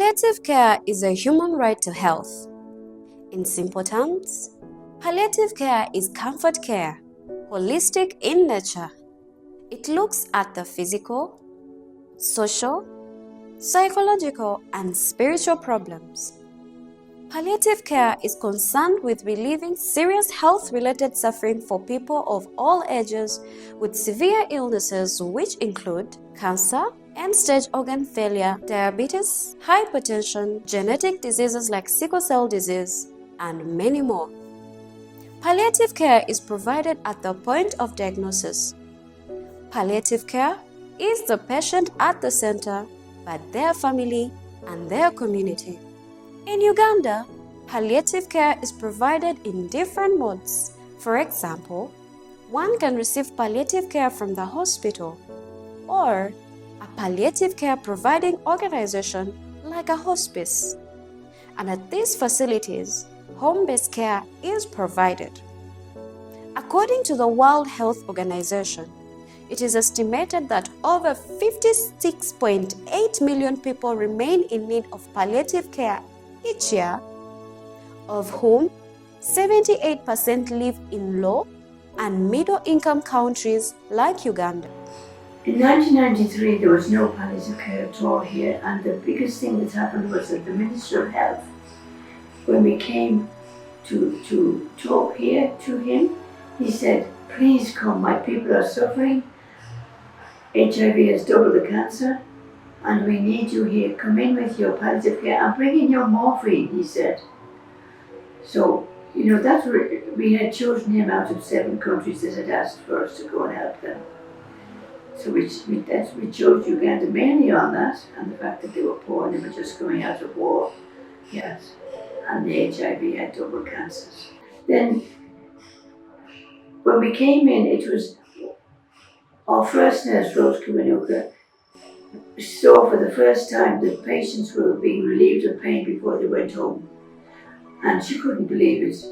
Palliative care is a human right to health. In simple terms, palliative care is comfort care, holistic in nature. It looks at the physical, social, psychological, and spiritual problems. Palliative care is concerned with relieving serious health-related suffering for people of all ages with severe illnesses which include cancer, end-stage organ failure, diabetes, hypertension, genetic diseases like sickle cell disease, and many more. Palliative care is provided at the point of diagnosis. Palliative care is the patient at the center, but their family and their community. In Uganda, palliative care is provided in different modes. For example, one can receive palliative care from the hospital or a palliative care providing organization like a hospice. And at these facilities, home-based care is provided. According to the World Health Organization, it is estimated that over 56.8 million people remain in need of palliative care each year, of whom 78% live in low and middle-income countries like Uganda. In 1993, there was no palliative care at all here, and the biggest thing that happened was that the Minister of Health, when we came to talk here to him, he said, "Please come, my people are suffering. HIV has doubled the cancer, and we need you here. Come in with your palliative care and bring in your morphine," he said. So, that's where we had chosen him out of 7 countries that had asked for us to go and help them. So we chose Uganda mainly on that, and the fact that they were poor and they were just coming out of war. Yes. And the HIV had double cancers. Then, when we came in, it was our first nurse, Rose Kiwanuka, saw for the first time that patients were being relieved of pain before they went home. And she couldn't believe it.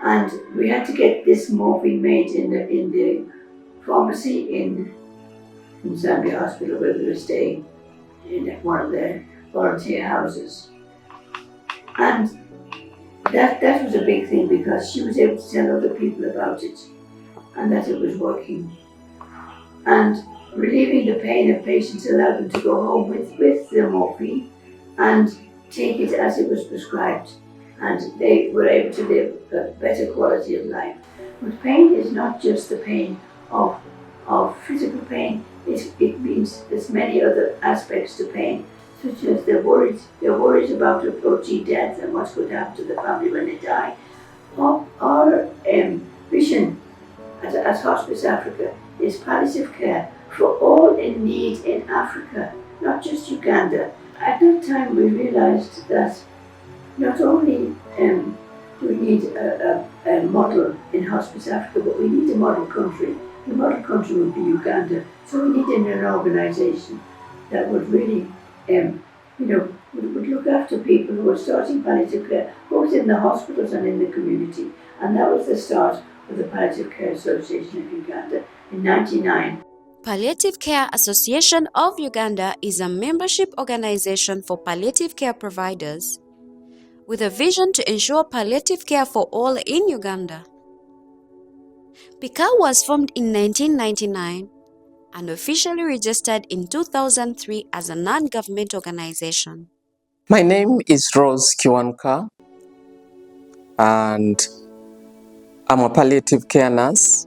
And we had to get this morphine made in the pharmacy in Zambia Hospital, where we were staying in one of their volunteer houses. And that was a big thing because she was able to tell other people about it and that it was working. And relieving the pain of patients allowed them to go home with the morphine and take it as it was prescribed. And they were able to live a better quality of life. But pain is not just the pain of physical pain. It means there's many other aspects to pain, such as they're worried about approaching death and what's going to happen to the family when they die. Our vision as Hospice Africa is palliative care for all in need in Africa, not just Uganda. At that time we realized that not only do we need a model in Hospice Africa, but we need a model country. The model country would be Uganda. So we needed an organization that would really, would look after people who are starting palliative care, both in the hospitals and in the community. And that was the start of the Palliative Care Association of Uganda in 1999. Palliative Care Association of Uganda is a membership organization for palliative care providers with a vision to ensure palliative care for all in Uganda. PCAU was formed in 1999 and officially registered in 2003 as a non-government organization. My name is Rose Kiwanuka, and I'm a palliative care nurse.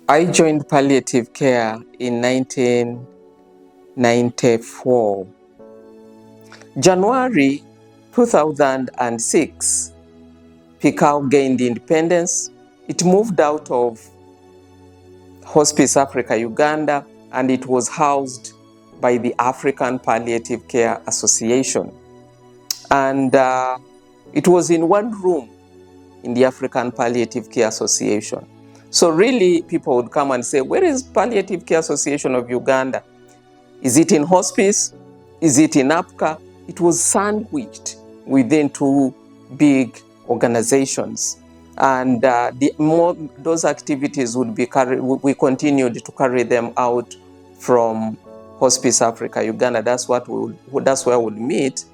I joined palliative care in 1994. January 2006, PCAU gained independence. It moved out of Hospice Africa, Uganda, and it was housed by the African Palliative Care Association. And it was in one room in the African Palliative Care Association. So really, people would come and say, where is Palliative Care Association of Uganda? Is it in hospice? Is it in APCA? It was sandwiched within 2 big organizations. And those activities would be we continued to carry them out from Hospice Africa Uganda. That's where we'll meet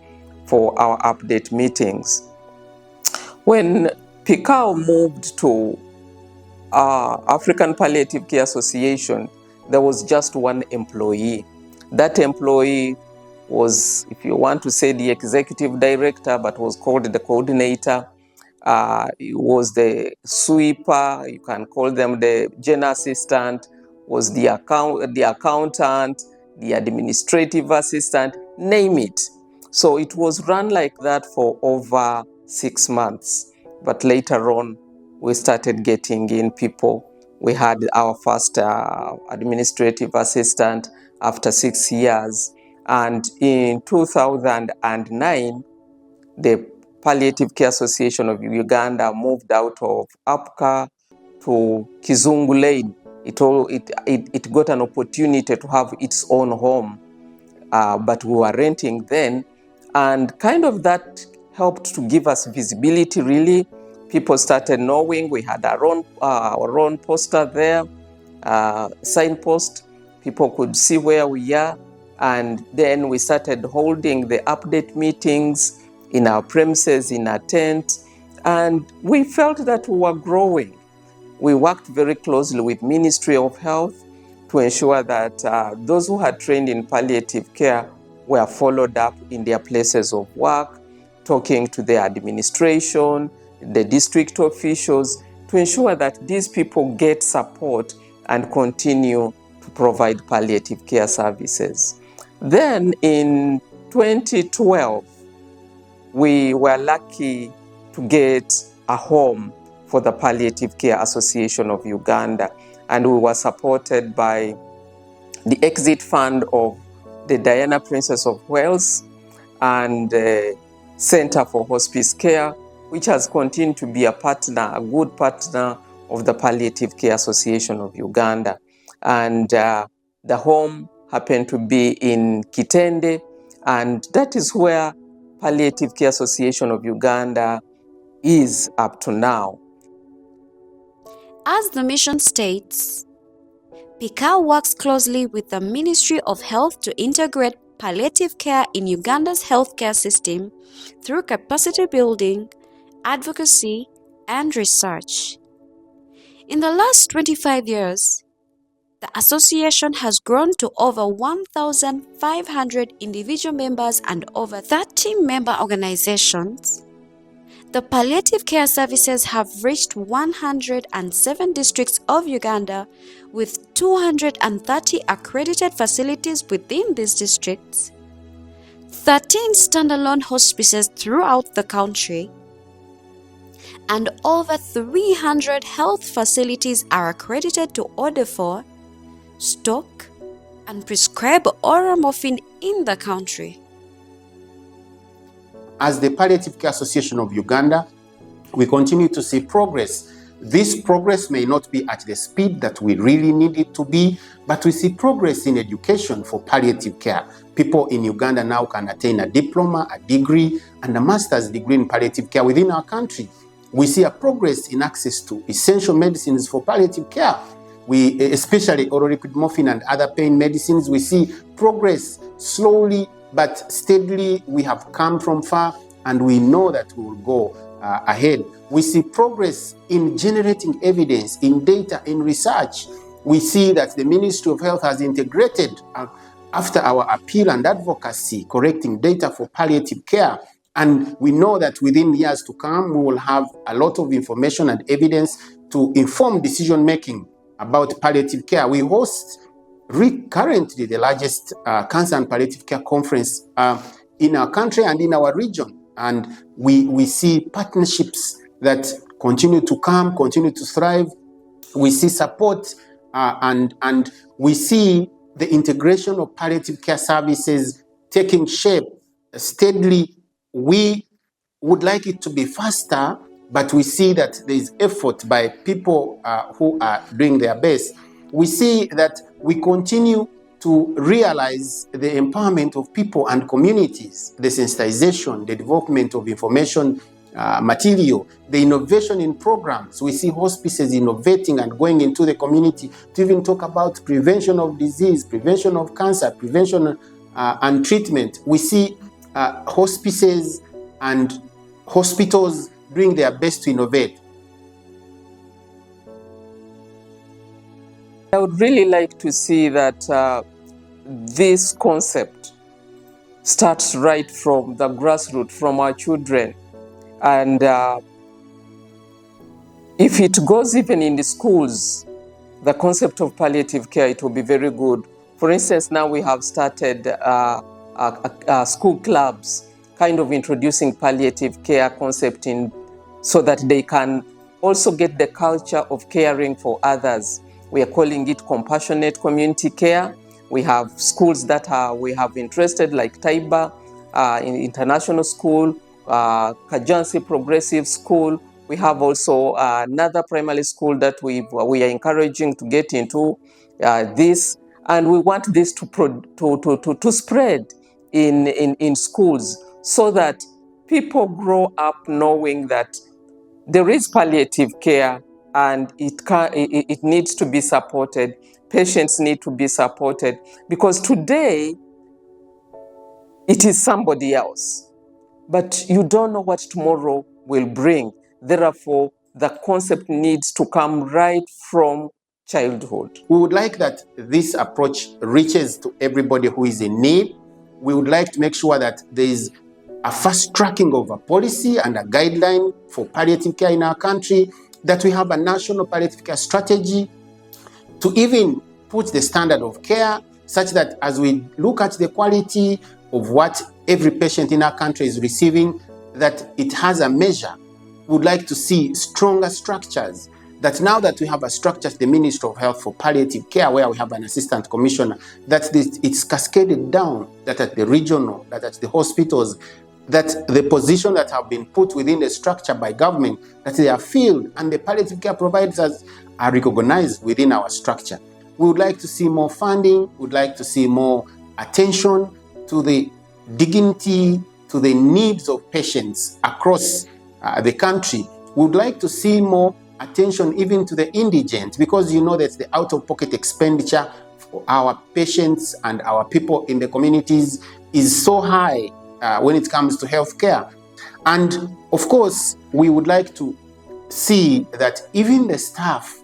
for our update meetings. When PCAU moved to African Palliative Care Association, there was just one employee. That employee was, if you want to say, the executive director, but was called the coordinator. It was the sweeper, you can call them the general assistant, was the accountant, the administrative assistant, name it. So it was run like that for over 6 months. But later on, we started getting in people. We had our first administrative assistant after 6 years. And in 2009, the Palliative Care Association of Uganda moved out of Apka to Kizungu Lane. It got an opportunity to have its own home, but we were renting then, and kind of that helped to give us visibility, really. People started knowing. We had our own poster there, signpost. People could see where we are, and then we started holding the update meetings in our premises, in our tent, and we felt that we were growing. We worked very closely with Ministry of Health to ensure that those who had trained in palliative care were followed up in their places of work, talking to the administration, the district officials, to ensure that these people get support and continue to provide palliative care services. Then in 2012, we were lucky to get a home for the Palliative Care Association of Uganda, and we were supported by the Exit Fund of the Diana Princess of Wales and Center for Hospice Care, which has continued to be a good partner of the Palliative Care Association of Uganda. And the home happened to be in Kitende, and that is where Palliative Care Association of Uganda is up to now. As the mission states, PCAU works closely with the Ministry of Health to integrate palliative care in Uganda's healthcare system through capacity building, advocacy, and research. In the last 25 years, the association has grown to over 1,500 individual members and over 30 member organizations. The palliative care services have reached 107 districts of Uganda, with 230 accredited facilities within these districts, 13 standalone hospices throughout the country, and over 300 health facilities are accredited to order for, stock, and prescribe oral morphine in the country. As the Palliative Care Association of Uganda, we continue to see progress. This progress may not be at the speed that we really need it to be, but we see progress in education for palliative care. People in Uganda now can attain a diploma, a degree, and a master's degree in palliative care within our country. We see a progress in access to essential medicines for palliative care. We, especially oral liquid morphine and other pain medicines, we see progress slowly but steadily. We have come from far, and we know that we will go ahead. We see progress in generating evidence, in data, in research. We see that the Ministry of Health has integrated, after our appeal and advocacy, collecting data for palliative care. And we know that within years to come, we will have a lot of information and evidence to inform decision-making about palliative care. We host currently the largest cancer and palliative care conference in our country and in our region. And we see partnerships that continue to come, continue to thrive. We see support and we see the integration of palliative care services taking shape steadily. We would like it to be faster, but we see that there is effort by people who are doing their best. We see that we continue to realize the empowerment of people and communities, the sensitization, the development of information material, the innovation in programs. We see hospices innovating and going into the community to even talk about prevention of disease, prevention of cancer, prevention and treatment. We see hospices and hospitals doing their best to innovate. I would really like to see that this concept starts right from the grassroots, from our children. And if it goes even in the schools, the concept of palliative care, it will be very good. For instance, now we have started school clubs, kind of introducing palliative care concept in, so that they can also get the culture of caring for others. We are calling it compassionate community care. We have schools that we have interested, like Taiba International School, Kajansi Progressive School. We have also another primary school that we are encouraging to get into this, and we want this to spread in schools, so that people grow up knowing that there is palliative care and it needs to be supported. Patients need to be supported, because today it is somebody else, but you don't know what tomorrow will bring. Therefore, the concept needs to come right from childhood. We would like that this approach reaches to everybody who is in need. We would like to make sure that there is a fast tracking of a policy and a guideline for palliative care in our country, that we have a national palliative care strategy to even put the standard of care such that as we look at the quality of what every patient in our country is receiving, that it has a measure. We would like to see stronger structures, that now that we have a structure at the Ministry of Health for palliative care, where we have an assistant commissioner, that it's cascaded down, that at the regional, that at the hospitals, that the position that have been put within the structure by government, that they are filled and the palliative care providers are recognized within our structure. We would like to see more funding. We would like to see more attention to the dignity, to the needs of patients across the country. We would like to see more attention even to the indigent, because you know that the out-of-pocket expenditure for our patients and our people in the communities is so high when it comes to healthcare. And of course, we would like to see that even the staff,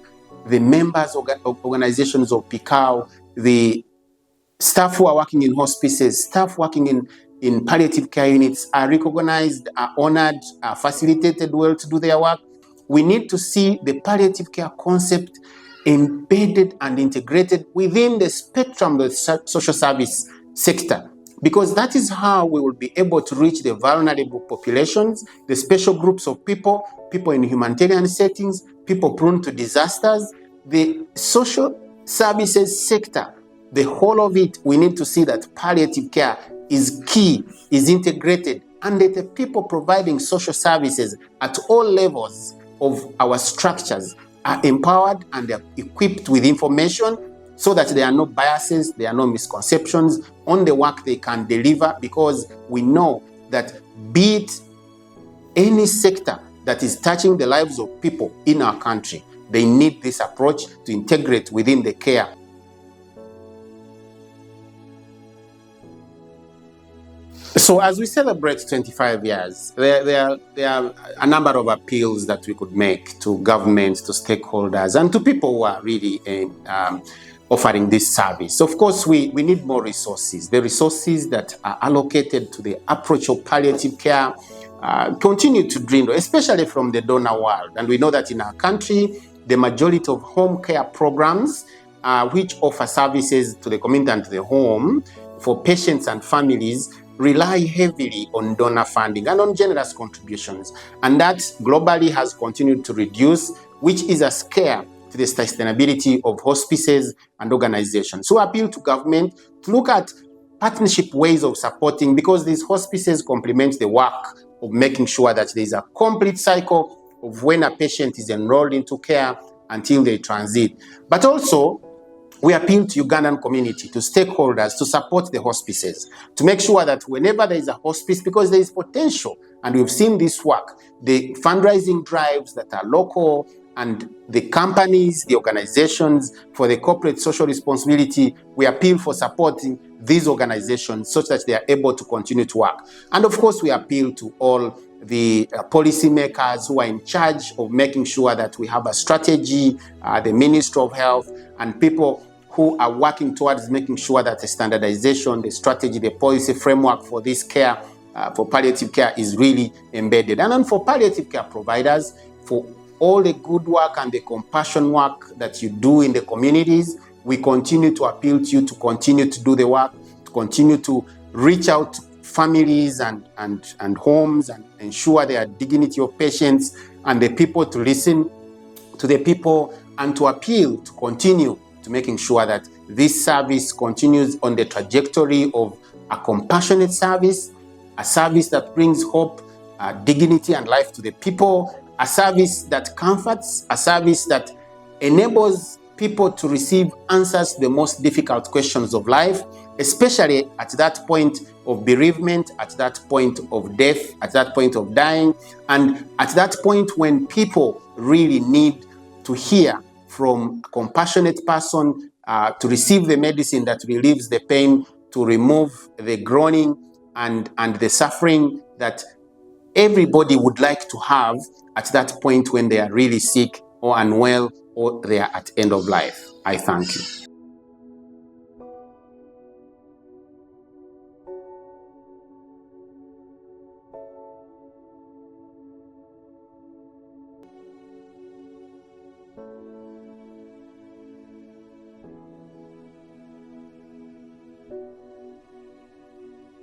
the members of organizations of PCAU, the staff who are working in hospices, staff working in palliative care units are recognized, are honored, are facilitated well to do their work. We need to see the palliative care concept embedded and integrated within the spectrum of the social service sector, because that is how we will be able to reach the vulnerable populations, the special groups of people, people in humanitarian settings, people prone to disasters. The social services sector, the whole of it, we need to see that palliative care is key, is integrated, and that the people providing social services at all levels of our structures are empowered and are equipped with information, so that there are no biases, there are no misconceptions on the work they can deliver, because we know that be it any sector that is touching the lives of people in our country, they need this approach to integrate within the care. So as we celebrate 25 years, there are a number of appeals that we could make to governments, to stakeholders, and to people who are really offering this service. Of course, we need more resources. The resources that are allocated to the approach of palliative care continue to dwindle, especially from the donor world. And we know that in our country, the majority of home care programs, which offer services to the community and to the home for patients and families, rely heavily on donor funding and on generous contributions. And that globally has continued to reduce, which is a scare to the sustainability of hospices and organizations. So I appeal to government to look at partnership ways of supporting, because these hospices complement the work of making sure that there is a complete cycle of when a patient is enrolled into care until they transit. But also, we appeal to Ugandan community, to stakeholders, to support the hospices, to make sure that whenever there is a hospice, because there is potential And we've seen this work. The fundraising drives that are local and the companies, the organizations for the corporate social responsibility, we appeal for supporting these organizations such that they are able to continue to work. And of course, we appeal to all the policymakers who are in charge of making sure that we have a strategy, the Ministry of Health, and people who are working towards making sure that the standardization, the strategy, the policy framework for this care, for palliative care is really embedded. And then for palliative care providers, for all the good work and the compassion work that you do in the communities, we continue to appeal to you to continue to do the work, to continue to reach out to families and homes and ensure their dignity of patients and the people, to listen to the people and to appeal to continue to making sure that this service continues on the trajectory of a compassionate service, a service that brings hope, dignity and life to the people, a service that comforts, a service that enables people to receive answers to the most difficult questions of life, especially at that point of bereavement, at that point of death, at that point of dying, and at that point when people really need to hear from a compassionate person, to receive the medicine that relieves the pain, to remove the groaning and the suffering that everybody would like to have at that point when they are really sick or unwell or they are at end of life. I thank you.